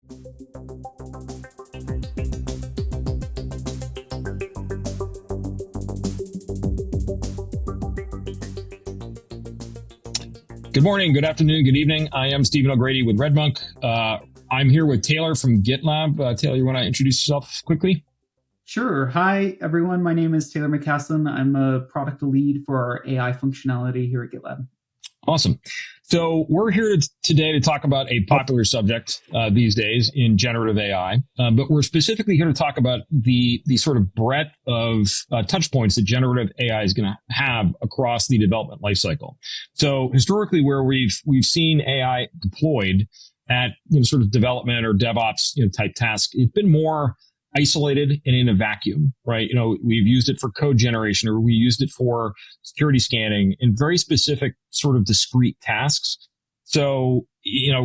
Good morning, good afternoon, good evening. I am Stephen O'Grady with Redmonk. I'm here with Taylor from GitLab. Taylor, you want to introduce yourself quickly? Sure. Hi, everyone. My name is Taylor McCaslin. I'm a product lead for our AI functionality here at GitLab. Awesome. So we're here today to talk about a popular subject these days in generative AI, but we're specifically here to talk about the sort of breadth of touch points that generative AI is going to have across the development lifecycle. So historically, where we've seen AI deployed at sort of development or DevOps type tasks, it's been more isolated and in a vacuum, right? We've used it for code generation, or we used it for security scanning in very specific sort of discrete tasks. So,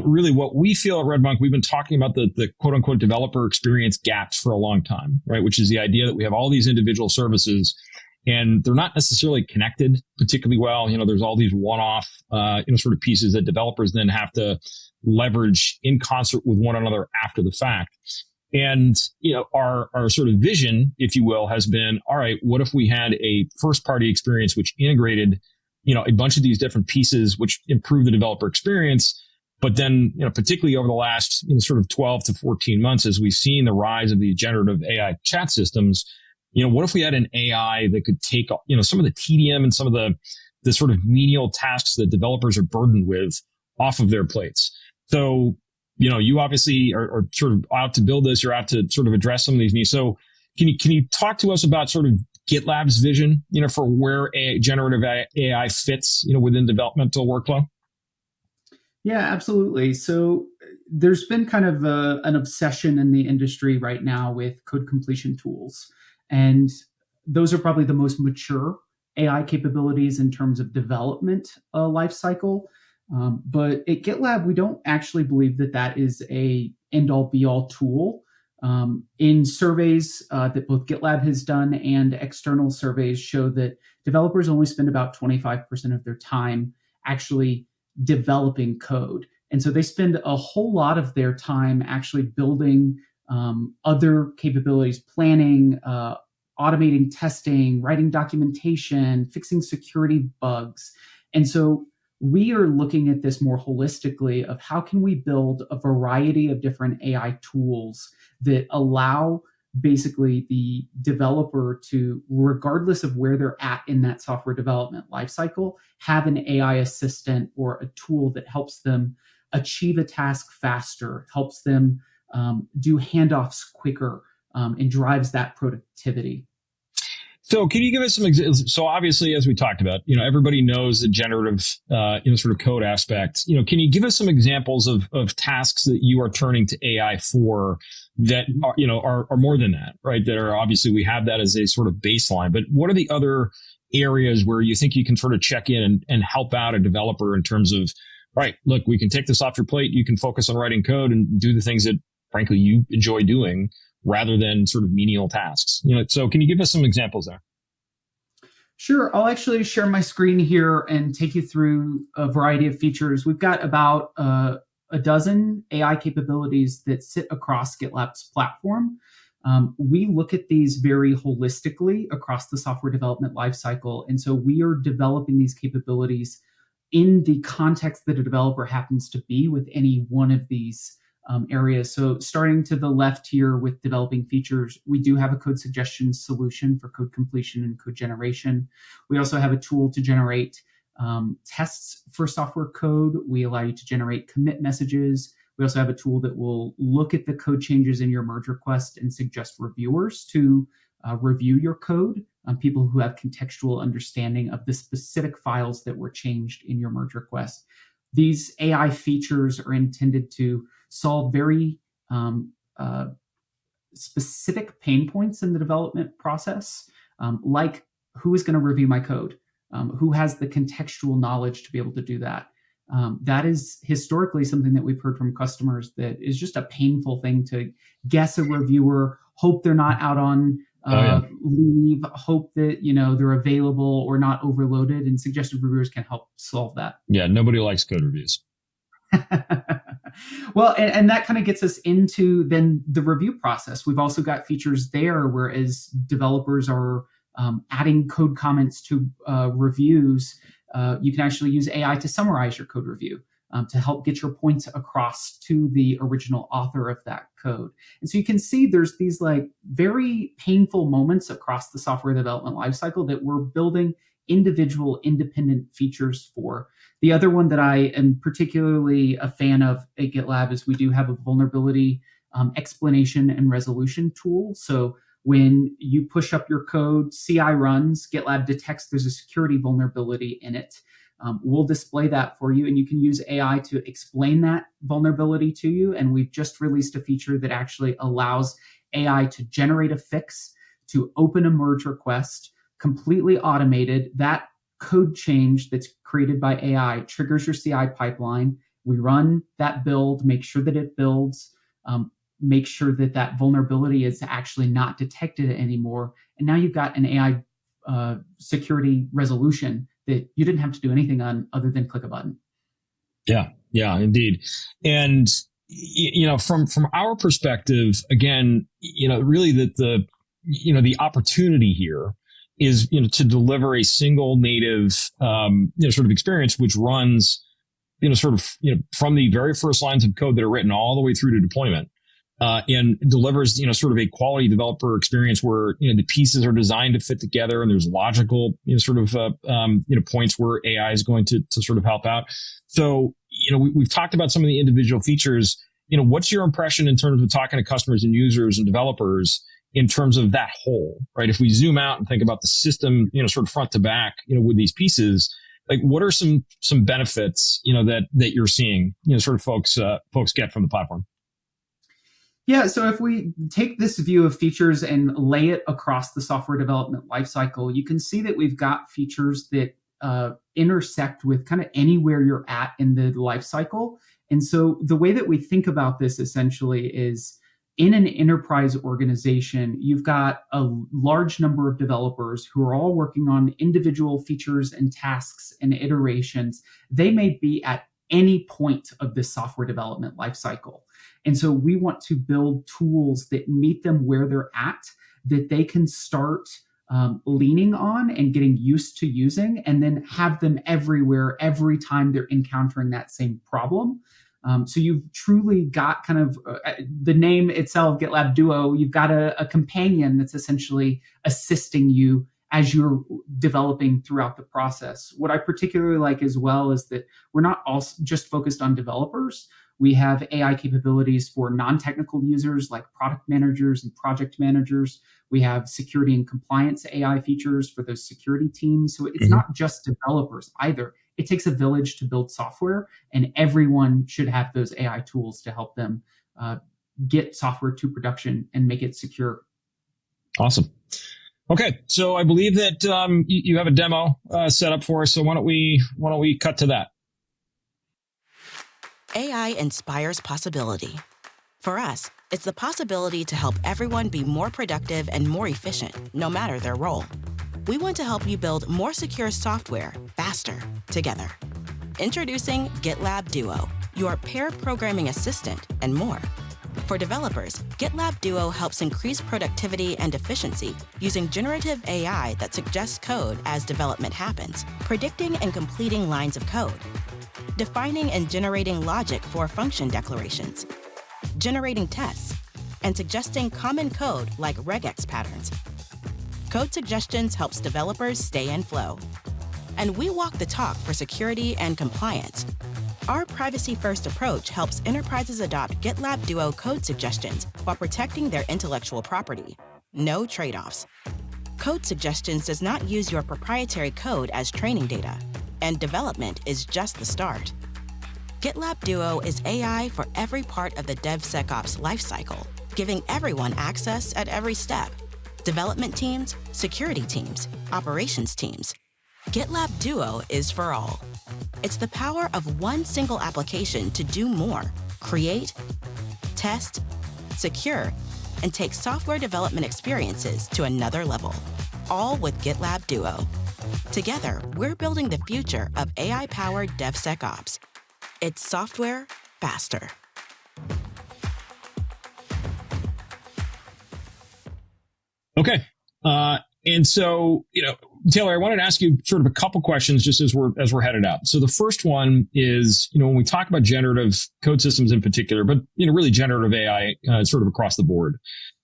really what we feel at Redmonk, we've been talking about the quote unquote developer experience gaps for a long time, right? Which is the idea that we have all these individual services and they're not necessarily connected particularly well. There's all these one-off, sort of pieces that developers then have to leverage in concert with one another after the fact. And, our sort of vision, if you will, has been, all right, what if we had a first party experience which integrated, a bunch of these different pieces, which improve the developer experience. But then, particularly over the last sort of 12 to 14 months, as we've seen the rise of the generative AI chat systems, what if we had an AI that could take, some of the tedium and some of the sort of menial tasks that developers are burdened with off of their plates? So, you obviously are sort of out to build this. You're out to sort of address some of these needs. So can you talk to us about sort of GitLab's vision, for where generative AI fits, within developmental workflow? Yeah, absolutely. So there's been kind of an obsession in the industry right now with code completion tools. And those are probably the most mature AI capabilities in terms of development lifecycle. But at GitLab, we don't actually believe that that is a end-all be-all tool. In surveys that both GitLab has done and external surveys show that developers only spend about 25% of their time actually developing code. And so they spend a whole lot of their time actually building other capabilities, planning, automating testing, writing documentation, fixing security bugs. And so we are looking at this more holistically of how can we build a variety of different AI tools that allow basically the developer to, regardless of where they're at in that software development lifecycle, have an AI assistant or a tool that helps them achieve a task faster, helps them do handoffs quicker, and drives that productivity. So can you give us some examples? So obviously, as we talked about, everybody knows the generative, sort of code aspect. Can you give us some examples of tasks that you are turning to AI for that are more than that, right? That are obviously, we have that as a sort of baseline, but what are the other areas where you think you can sort of check in and help out a developer in terms of, right, look, we can take this off your plate. You can focus on writing code and do the things that frankly you enjoy doing, rather than sort of menial tasks. So can you give us some examples there? Sure. I'll actually share my screen here and take you through a variety of features. We've got about a dozen AI capabilities that sit across GitLab's platform. We look at these very holistically across the software development lifecycle. And so we are developing these capabilities in the context that a developer happens to be with any one of these areas. So starting to the left here with developing features, we do have a code suggestion solution for code completion and code generation. We also have a tool to generate tests for software code. We allow you to generate commit messages. We also have a tool that will look at the code changes in your merge request and suggest reviewers to review your code, people who have contextual understanding of the specific files that were changed in your merge request. These AI features are intended to solve very specific pain points in the development process, like who is going to review my code, who has the contextual knowledge to be able to do that. That is historically something that we've heard from customers that is just a painful thing to guess a reviewer, hope they're not out on leave, hope that they're available or not overloaded, and suggested reviewers can help solve that. Yeah, nobody likes code reviews. Well, and that kind of gets us into then the review process. We've also got features there where as developers are adding code comments to reviews, you can actually use AI to summarize your code review to help get your points across to the original author of that code. And so you can see there's these like very painful moments across the software development lifecycle that we're building individual independent features for. The other one that I am particularly a fan of at GitLab is we do have a vulnerability explanation and resolution tool. So when you push up your code, CI runs, GitLab detects there's a security vulnerability in it. We'll display that for you, and you can use AI to explain that vulnerability to you. And we've just released a feature that actually allows AI to generate a fix, to open a merge request, completely automated. That code change that's created by AI triggers your CI pipeline. We run that build, make sure that it builds, make sure that that vulnerability is actually not detected anymore. And now you've got an AI security resolution that you didn't have to do anything on other than click a button. Yeah, indeed. And, from our perspective, again, really the opportunity here is, to deliver a single native, sort of experience, which runs, from the very first lines of code that are written all the way through to deployment. And delivers, sort of a quality developer experience where, the pieces are designed to fit together and there's logical, points where AI is going to sort of help out. So, we've talked about some of the individual features. What's your impression in terms of talking to customers and users and developers in terms of that whole, right? If we zoom out and think about the system, sort of front to back, with these pieces, like what are some benefits, that you're seeing, sort of folks get from the platform? Yeah, so if we take this view of features and lay it across the software development lifecycle, you can see that we've got features that intersect with kind of anywhere you're at in the lifecycle. And so the way that we think about this essentially is in an enterprise organization, you've got a large number of developers who are all working on individual features and tasks and iterations. They may be at any point of the software development lifecycle. And so we want to build tools that meet them where they're at, that they can start leaning on and getting used to using, and then have them everywhere every time they're encountering that same problem. So you've truly got kind of the name itself, GitLab Duo, you've got a companion that's essentially assisting you as you're developing throughout the process. What I particularly like as well is that we're not all just focused on developers. We have AI capabilities for non-technical users like product managers and project managers. We have security and compliance AI features for those security teams. So it's not just developers either. It takes a village to build software, and everyone should have those AI tools to help them get software to production and make it secure. Awesome. Okay, so I believe that you have a demo set up for us. So why don't we cut to that? AI inspires possibility. For us, it's the possibility to help everyone be more productive and more efficient, no matter their role. We want to help you build more secure software faster together. Introducing GitLab Duo, your pair programming assistant, and more. For developers, GitLab Duo helps increase productivity and efficiency using generative AI that suggests code as development happens, predicting and completing lines of code, defining and generating logic for function declarations, generating tests, and suggesting common code like regex patterns. Code Suggestions helps developers stay in flow. And we walk the talk for security and compliance. Our privacy-first approach helps enterprises adopt GitLab Duo Code Suggestions while protecting their intellectual property. No trade-offs. Code Suggestions does not use your proprietary code as training data, and development is just the start. GitLab Duo is AI for every part of the DevSecOps lifecycle, giving everyone access at every step. Development teams, security teams, operations teams. GitLab Duo is for all. It's the power of one single application to do more, create, test, secure, and take software development experiences to another level, all with GitLab Duo. Together, we're building the future of AI-powered DevSecOps. It's software faster. Okay. And so, Taylor, I wanted to ask you sort of a couple questions just as we're headed out. So the first one is, when we talk about generative code systems in particular, but, really generative AI sort of across the board,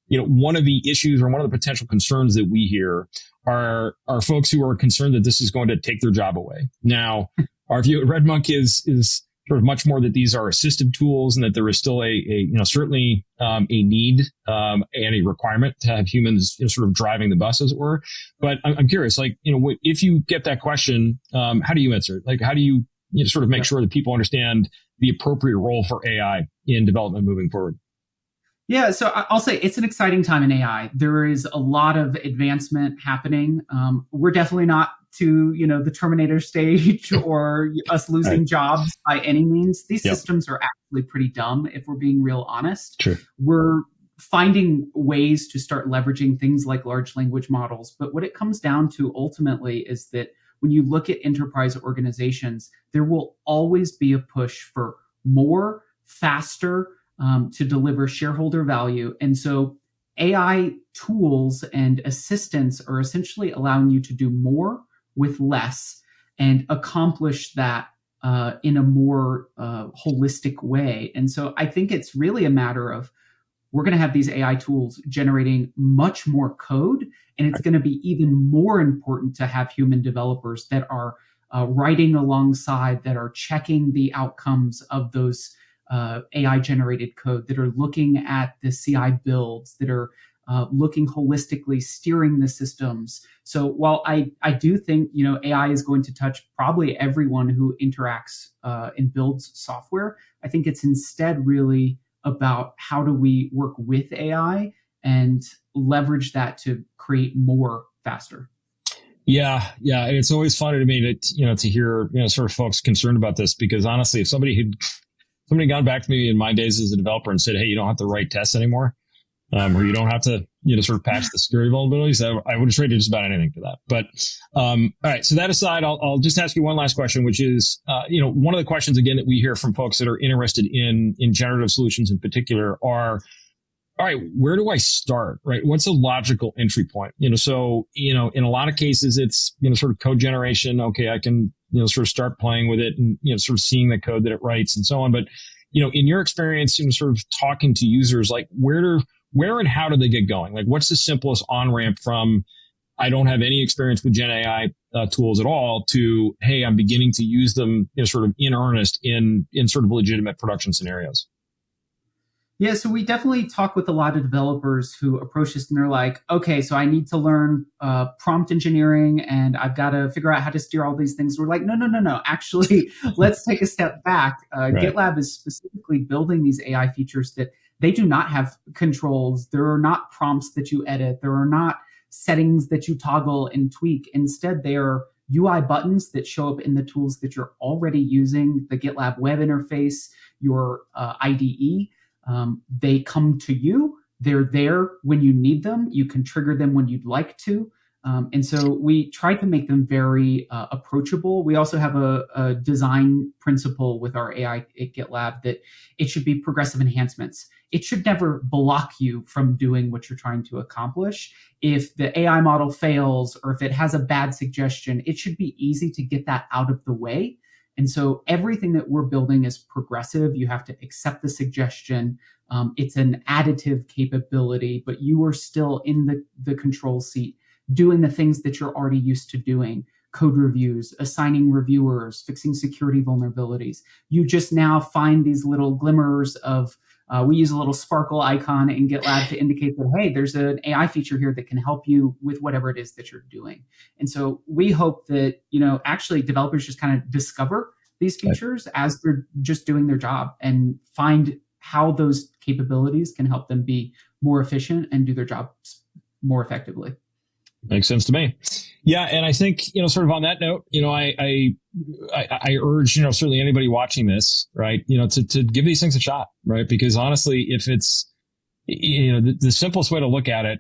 one of the issues or one of the potential concerns that we hear are folks who are concerned that this is going to take their job away. Now, our view at RedMonk is sort of much more that these are assistive tools and that there is still certainly a need and a requirement to have humans sort of driving the bus, as it were. But I'm curious, if you get that question, how do you answer it? Like, how do you sort of make sure that people understand the appropriate role for AI in development moving forward? Yeah, so I'll say it's an exciting time in AI. There is a lot of advancement happening. We're definitely not to the Terminator stage or us losing jobs by any means. These systems are actually pretty dumb, if we're being real honest. True. We're finding ways to start leveraging things like large language models. But what it comes down to ultimately is that when you look at enterprise organizations, there will always be a push for more, faster, to deliver shareholder value. And so AI tools and assistants are essentially allowing you to do more with less and accomplish that in a more holistic way. And so I think it's really a matter of we're going to have these AI tools generating much more code, and it's going to be even more important to have human developers that are writing alongside, that are checking the outcomes of those AI generated code, that are looking at the CI builds, that are looking holistically, steering the systems. So while I do think AI is going to touch probably everyone who interacts and builds software, I think it's instead really about how do we work with AI and leverage that to create more faster. Yeah. And it's always funny to me to hear sort of folks concerned about this, because honestly, if somebody had gone back to me in my days as a developer and said, hey, you don't have to write tests anymore, or you don't have to, sort of patch the security vulnerabilities, I would have traded just about anything for that. But, all right. So that aside, I'll just ask you one last question, which is, one of the questions again that we hear from folks that are interested in generative solutions in particular are, all right, where do I start? Right? What's a logical entry point? So, in a lot of cases, it's, sort of code generation. Okay, I can, sort of start playing with it and, sort of seeing the code that it writes and so on. But, in your experience, sort of talking to users, like where and how do they get going? Like, what's the simplest on-ramp from, I don't have any experience with Gen AI tools at all, to, hey, I'm beginning to use them, sort of in earnest in sort of legitimate production scenarios? Yeah, so we definitely talk with a lot of developers who approach this and they're like, okay, so I need to learn prompt engineering and I've got to figure out how to steer all these things. We're like, no. Actually, let's take a step back. Right. GitLab is specifically building these AI features that they do not have controls. There are not prompts that you edit. There are not settings that you toggle and tweak. Instead, they are UI buttons that show up in the tools that you're already using, the GitLab web interface, your IDE. They come to you. They're there when you need them. You can trigger them when you'd like to. And so we try to make them very approachable. We also have a design principle with our AI at GitLab that it should be progressive enhancements. It should never block you from doing what you're trying to accomplish. If the AI model fails or if it has a bad suggestion, it should be easy to get that out of the way. And so everything that we're building is progressive. You have to accept the suggestion. It's an additive capability, but you are still in the control seat, doing the things that you're already used to doing: code reviews, assigning reviewers, fixing security vulnerabilities. You just now find these little glimmers of, we use a little sparkle icon in GitLab to indicate that, hey, there's an AI feature here that can help you with whatever it is that you're doing. And so we hope that, actually developers just kind of discover these features as they're just doing their job and find how those capabilities can help them be more efficient and do their jobs more effectively. Makes sense to me. Yeah. And I think, sort of on that note, I urge, certainly anybody watching this, right, to give these things a shot, right? Because honestly, if it's, the simplest way to look at it,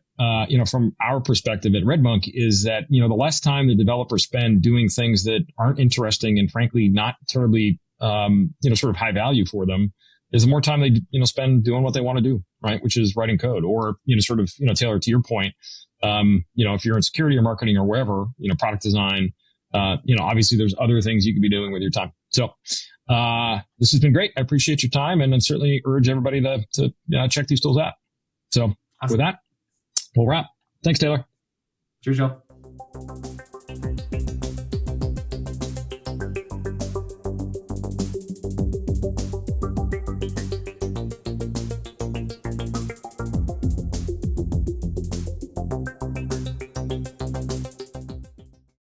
from our perspective at RedMonk is that, the less time the developers spend doing things that aren't interesting and frankly, not terribly, sort of high value for them, is the more time they, spend doing what they want to do, right? Which is writing code or, sort of, Taylor, to your point, if you're in security or marketing or wherever, product design, obviously there's other things you could be doing with your time. So, this has been great. I appreciate your time and I certainly urge everybody to check these tools out. So awesome. With that, we'll wrap. Thanks, Taylor. Cheers, y'all.